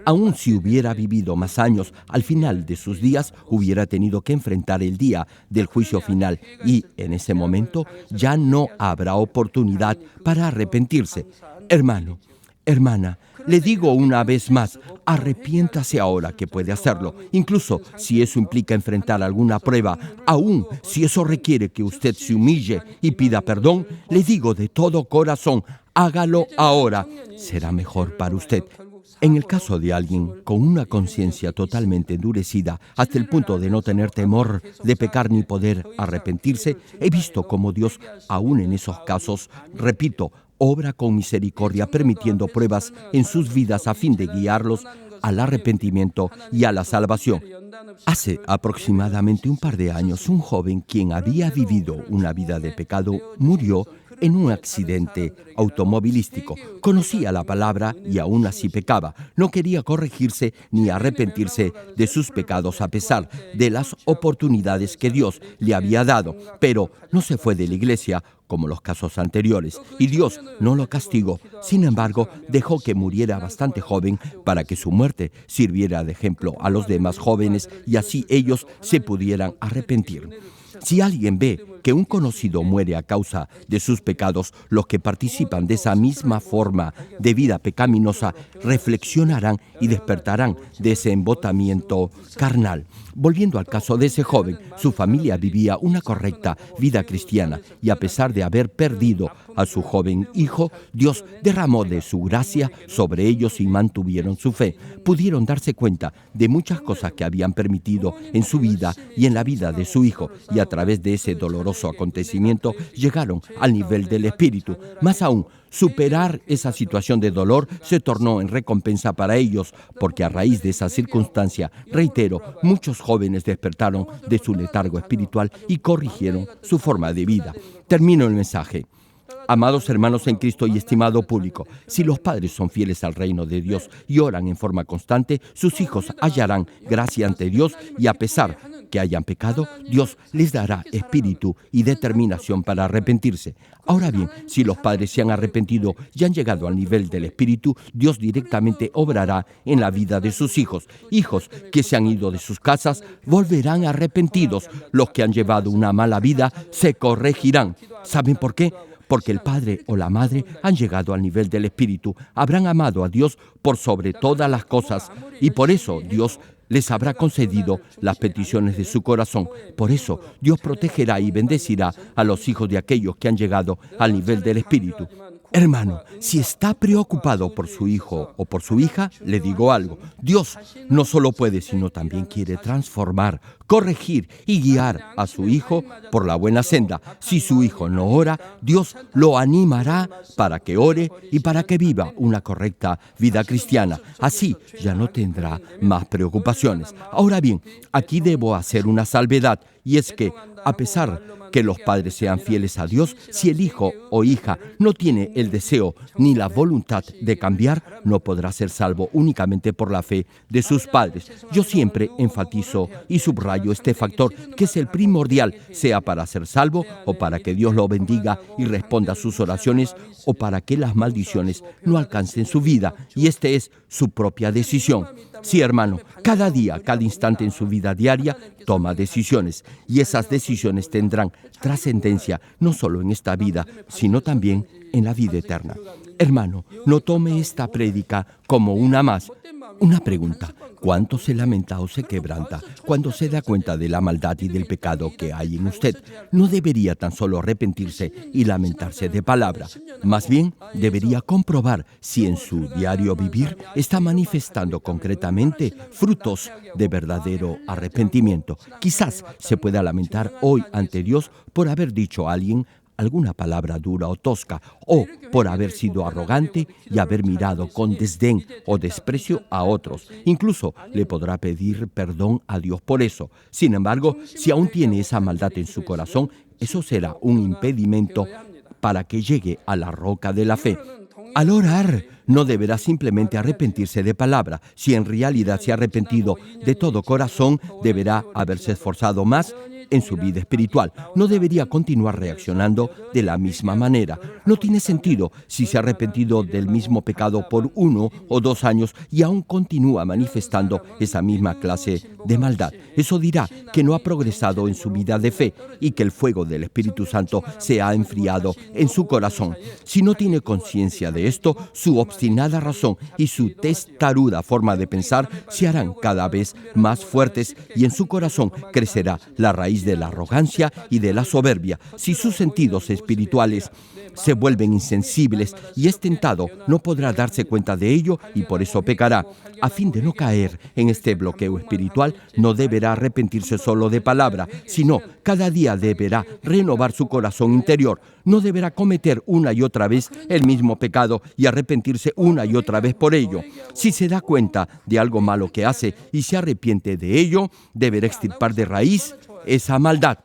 Aun si hubiera vivido más años, al final de sus días hubiera tenido que enfrentar el día del juicio final y, en ese momento, ya no habrá oportunidad para arrepentirse. Hermano, hermana, le digo una vez más, arrepiéntase ahora que puede hacerlo, incluso si eso implica enfrentar alguna prueba, aún si eso requiere que usted se humille y pida perdón, le digo de todo corazón, hágalo ahora, será mejor para usted. En el caso de alguien con una conciencia totalmente endurecida hasta el punto de no tener temor de pecar ni poder arrepentirse, he visto cómo Dios, aún en esos casos, repito, obra con misericordia permitiendo pruebas en sus vidas a fin de guiarlos al arrepentimiento y a la salvación. Hace aproximadamente un par de años, un joven quien había vivido una vida de pecado murió en un accidente automovilístico. Conocía la palabra y aún así pecaba. No quería corregirse ni arrepentirse de sus pecados a pesar de las oportunidades que Dios le había dado. Pero no se fue de la iglesia como los casos anteriores, y Dios no lo castigó. Sin embargo, dejó que muriera bastante joven para que su muerte sirviera de ejemplo a los demás jóvenes y así ellos se pudieran arrepentir. Si alguien ve que un conocido muere a causa de sus pecados, los que participan de esa misma forma de vida pecaminosa reflexionarán y despertarán de ese embotamiento carnal. Volviendo al caso de ese joven, su familia vivía una correcta vida cristiana y a pesar de haber perdido a su joven hijo, Dios derramó de su gracia sobre ellos y mantuvieron su fe. Pudieron darse cuenta de muchas cosas que habían permitido en su vida y en la vida de su hijo y a través de ese doloroso acontecimiento llegaron al nivel del espíritu. Más aún, superar esa situación de dolor se tornó en recompensa para ellos, porque a raíz de esa circunstancia, reitero, muchos jóvenes despertaron de su letargo espiritual y corrigieron su forma de vida. Termino el mensaje. Amados hermanos en Cristo y estimado público, si los padres son fieles al reino de Dios y oran en forma constante, sus hijos hallarán gracia ante Dios y a pesar que hayan pecado, Dios les dará espíritu y determinación para arrepentirse. Ahora bien, si los padres se han arrepentido y han llegado al nivel del espíritu, Dios directamente obrará en la vida de sus hijos. Hijos que se han ido de sus casas volverán arrepentidos. Los que han llevado una mala vida se corregirán. ¿Saben por qué? Porque el padre o la madre han llegado al nivel del espíritu, habrán amado a Dios por sobre todas las cosas y por eso Dios les habrá concedido las peticiones de su corazón. Por eso Dios protegerá y bendecirá a los hijos de aquellos que han llegado al nivel del espíritu. Hermano, si está preocupado por su hijo o por su hija, le digo algo. Dios no solo puede, sino también quiere transformar, corregir y guiar a su hijo por la buena senda. Si su hijo no ora, Dios lo animará para que ore y para que viva una correcta vida cristiana. Así ya no tendrá más preocupaciones. Ahora bien, aquí debo hacer una salvedad, y es que, a pesar que los padres sean fieles a Dios, si el hijo o hija no tiene el deseo ni la voluntad de cambiar, no podrá ser salvo únicamente por la fe de sus padres. Yo siempre enfatizo y subrayo este factor, que es el primordial, sea para ser salvo o para que Dios lo bendiga y responda a sus oraciones, o para que las maldiciones no alcancen su vida, y este es su propia decisión. Sí, hermano, cada día, cada instante en su vida diaria, toma decisiones, y esas decisiones tendrán trascendencia no solo en esta vida, sino también en la vida eterna. Hermano, no tome esta prédica como una más. Una pregunta: ¿cuánto se lamenta o se quebranta cuando se da cuenta de la maldad y del pecado que hay en usted? No debería tan solo arrepentirse y lamentarse de palabra. Más bien, debería comprobar si en su diario vivir está manifestando concretamente frutos de verdadero arrepentimiento. Quizás se pueda lamentar hoy ante Dios por haber dicho a alguien alguna palabra dura o tosca, o por haber sido arrogante y haber mirado con desdén o desprecio a otros. Incluso le podrá pedir perdón a Dios por eso. Sin embargo, si aún tiene esa maldad en su corazón, eso será un impedimento para que llegue a la roca de la fe. Al orar, no deberá simplemente arrepentirse de palabra. Si en realidad se ha arrepentido de todo corazón, deberá haberse esforzado más en su vida espiritual. No debería continuar reaccionando de la misma manera. No tiene sentido si se ha arrepentido del mismo pecado por 1 o 2 años y aún continúa manifestando esa misma clase de maldad. Eso dirá que no ha progresado en su vida de fe y que el fuego del Espíritu Santo se ha enfriado en su corazón. Si no tiene conciencia de esto, su obstinada razón y su testaruda forma de pensar se harán cada vez más fuertes, y en su corazón crecerá la raíz de la arrogancia y de la soberbia. Si sus sentidos espirituales se vuelven insensibles y es tentado, no podrá darse cuenta de ello y por eso pecará. A fin de no caer en este bloqueo espiritual, no deberá arrepentirse solo de palabra, sino cada día deberá renovar su corazón interior. No deberá cometer una y otra vez el mismo pecado y arrepentirse una y otra vez por ello. Si se da cuenta de algo malo que hace y se arrepiente de ello, deberá extirpar de raíz esa maldad.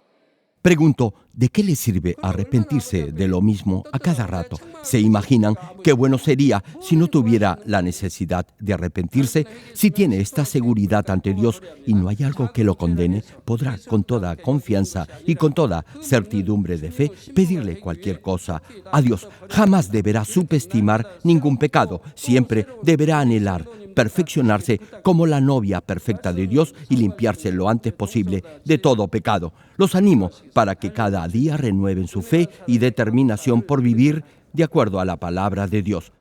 Pregunto, ¿de qué le sirve arrepentirse de lo mismo a cada rato? ¿Se imaginan qué bueno sería si no tuviera la necesidad de arrepentirse? Si tiene esta seguridad ante Dios y no hay algo que lo condene, podrá con toda confianza y con toda certidumbre de fe pedirle cualquier cosa a Dios. Jamás deberá subestimar ningún pecado. Siempre deberá anhelar perfeccionarse como la novia perfecta de Dios y limpiarse lo antes posible de todo pecado. Los animo para que cada día renueven su fe y determinación por vivir de acuerdo a la palabra de Dios.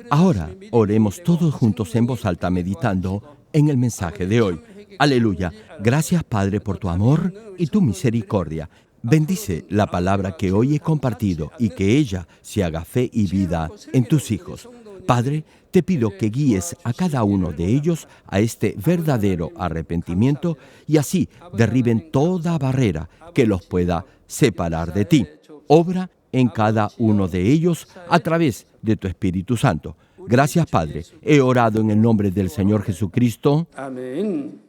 Ahora oremos todos juntos en voz alta, meditando en el mensaje de hoy. Aleluya. Gracias, Padre, por tu amor y tu misericordia. Bendice la palabra que hoy he compartido y que ella se haga fe y vida en tus hijos. Padre, te pido que guíes a cada uno de ellos a este verdadero arrepentimiento y así derriben toda barrera que los pueda separar de ti. Obra en cada uno de ellos a través de tu Espíritu Santo. Gracias, Padre. He orado en el nombre del Señor Jesucristo. Amén.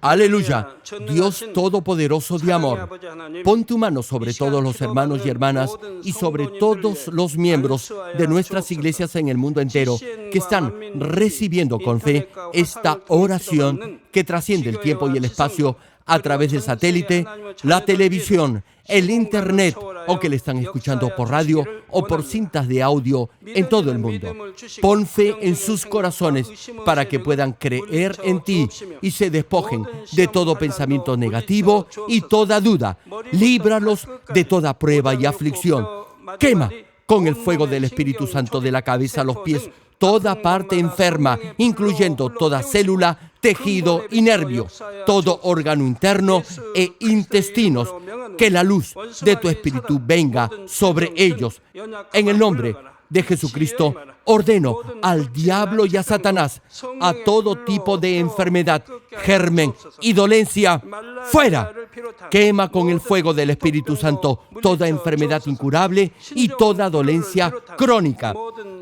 Aleluya, Dios Todopoderoso de amor, pon tu mano sobre todos los hermanos y hermanas y sobre todos los miembros de nuestras iglesias en el mundo entero que están recibiendo con fe esta oración que trasciende el tiempo y el espacio a través del satélite, la televisión, el internet, o que le están escuchando por radio o por cintas de audio en todo el mundo. Pon fe en sus corazones para que puedan creer en ti y se despojen de todo pensamiento negativo y toda duda. Líbralos de toda prueba y aflicción. Quema con el fuego del Espíritu Santo de la cabeza a los pies toda parte enferma, incluyendo toda célula, tejido y nervio, todo órgano interno e intestinos. Que la luz de tu Espíritu venga sobre ellos. En el nombre de Jesucristo, ordeno al diablo y a Satanás, a todo tipo de enfermedad, germen y dolencia, fuera. Quema con el fuego del Espíritu Santo toda enfermedad incurable y toda dolencia crónica.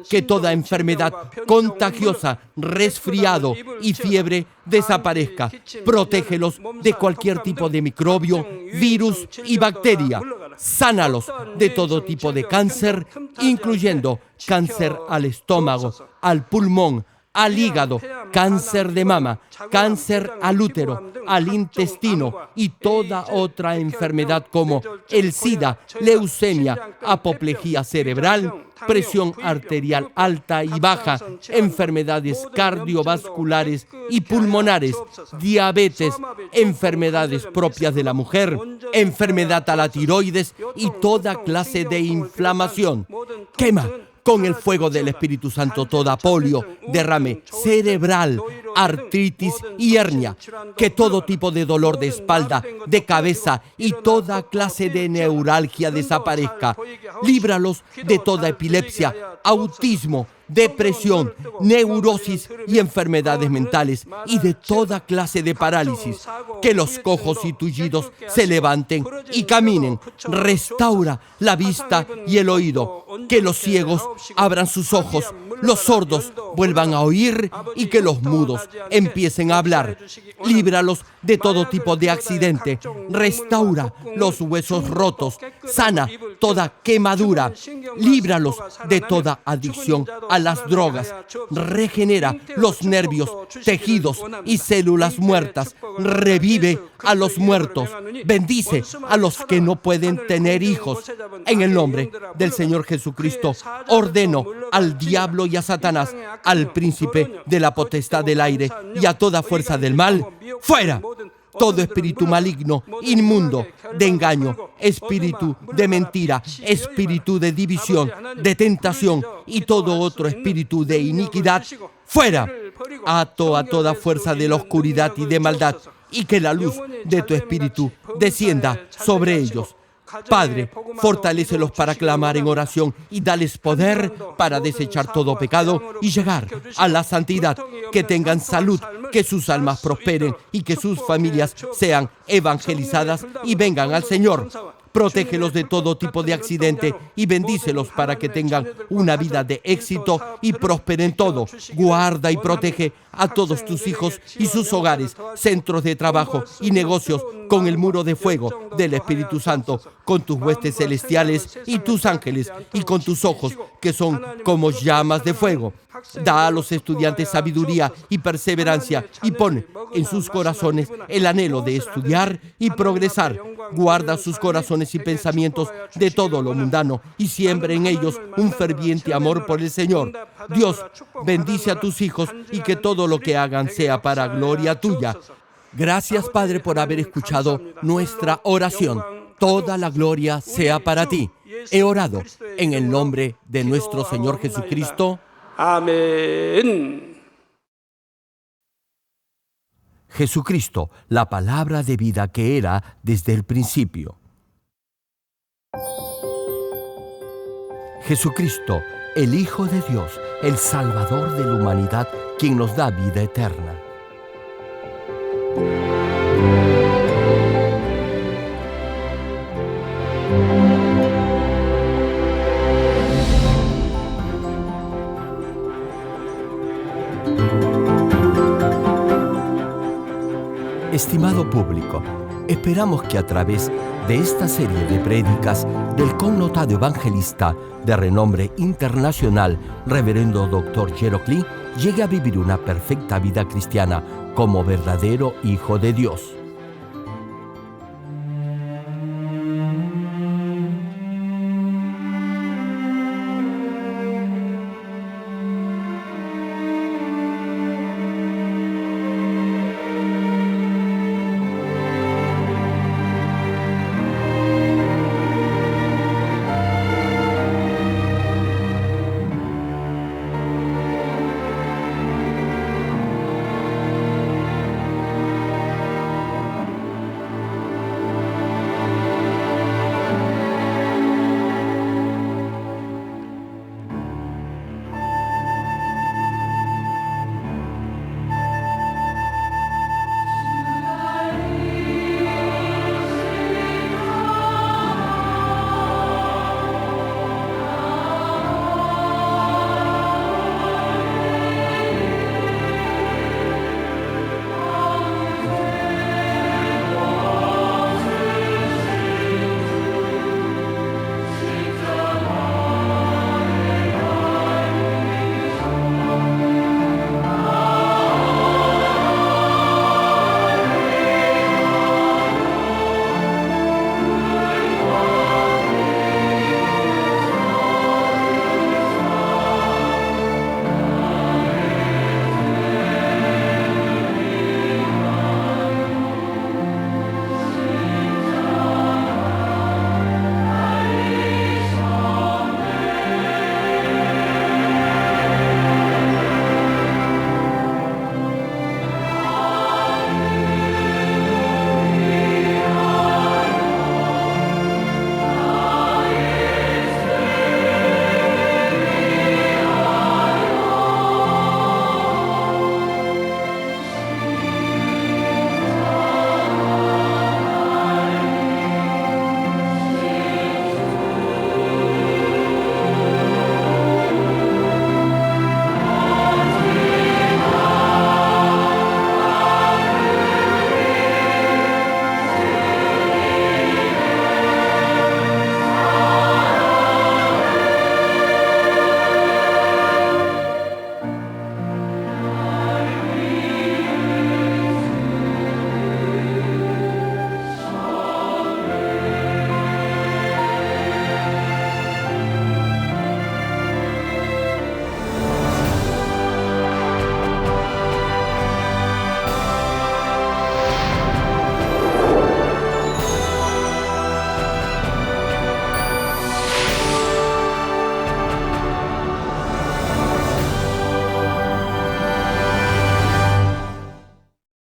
Que toda enfermedad contagiosa, resfriado y fiebre desaparezca. Protégelos de cualquier tipo de microbio, virus y bacteria. Sánalos de todo tipo de cáncer, incluyendo cáncer al estómago, al pulmón, al hígado, cáncer de mama, cáncer al útero, al intestino y toda otra enfermedad como el SIDA, leucemia, apoplejía cerebral, presión arterial alta y baja, enfermedades cardiovasculares y pulmonares, diabetes, enfermedades propias de la mujer, enfermedad a la tiroides y toda clase de inflamación. Quema con el fuego del Espíritu Santo toda polio, derrame cerebral, artritis y hernia. Que todo tipo de dolor de espalda, de cabeza y toda clase de neuralgia desaparezca. Líbralos de toda epilepsia, autismo, depresión, neurosis y enfermedades mentales y de toda clase de parálisis. Que los cojos y tullidos se levanten y caminen. Restaura la vista y el oído. Que los ciegos abran sus ojos, los sordos vuelvan a oír y que los mudos empiecen a hablar. Líbralos de todo tipo de accidente. Restaura los huesos rotos. Sana toda quemadura. Líbralos de toda adicción a las drogas. Regenera los nervios, tejidos y células muertas. Revive a los muertos. Bendice a los que no pueden tener hijos. En el nombre del Señor Jesucristo, ordeno al diablo y a Satanás, al príncipe de la potestad del aire y a toda fuerza del mal, fuera. Todo espíritu maligno, inmundo, de engaño, espíritu de mentira, espíritu de división, de tentación y todo otro espíritu de iniquidad, fuera. Ato a toda fuerza de la oscuridad y de maldad, y que la luz de tu espíritu descienda sobre ellos. Padre, fortalécelos para clamar en oración y dales poder para desechar todo pecado y llegar a la santidad. Que tengan salud, que sus almas prosperen y que sus familias sean evangelizadas y vengan al Señor. Protégelos de todo tipo de accidente y bendícelos para que tengan una vida de éxito y prosperen todo. Guarda y protege a todos tus hijos y sus hogares, centros de trabajo y negocios con el muro de fuego del Espíritu Santo, con tus huestes celestiales y tus ángeles y con tus ojos que son como llamas de fuego. Da a los estudiantes sabiduría y perseverancia y pon en sus corazones el anhelo de estudiar y progresar. Guarda sus corazones y pensamientos de todo lo mundano y siembra en ellos un ferviente amor por el Señor. Dios, bendice a tus hijos y que todo lo que hagan sea para gloria tuya. Gracias, Padre, por haber escuchado nuestra oración. Toda la gloria sea para ti. He orado en el nombre de nuestro Señor Jesucristo. Amén. Jesucristo, la palabra de vida que era desde el principio. Jesucristo, el Hijo de Dios, el Salvador de la humanidad, quien nos da vida eterna. Estimado público, esperamos que a través de esta serie de prédicas del connotado evangelista de renombre internacional, Reverendo Dr. Gerald Lee, llegue a vivir una perfecta vida cristiana como verdadero Hijo de Dios.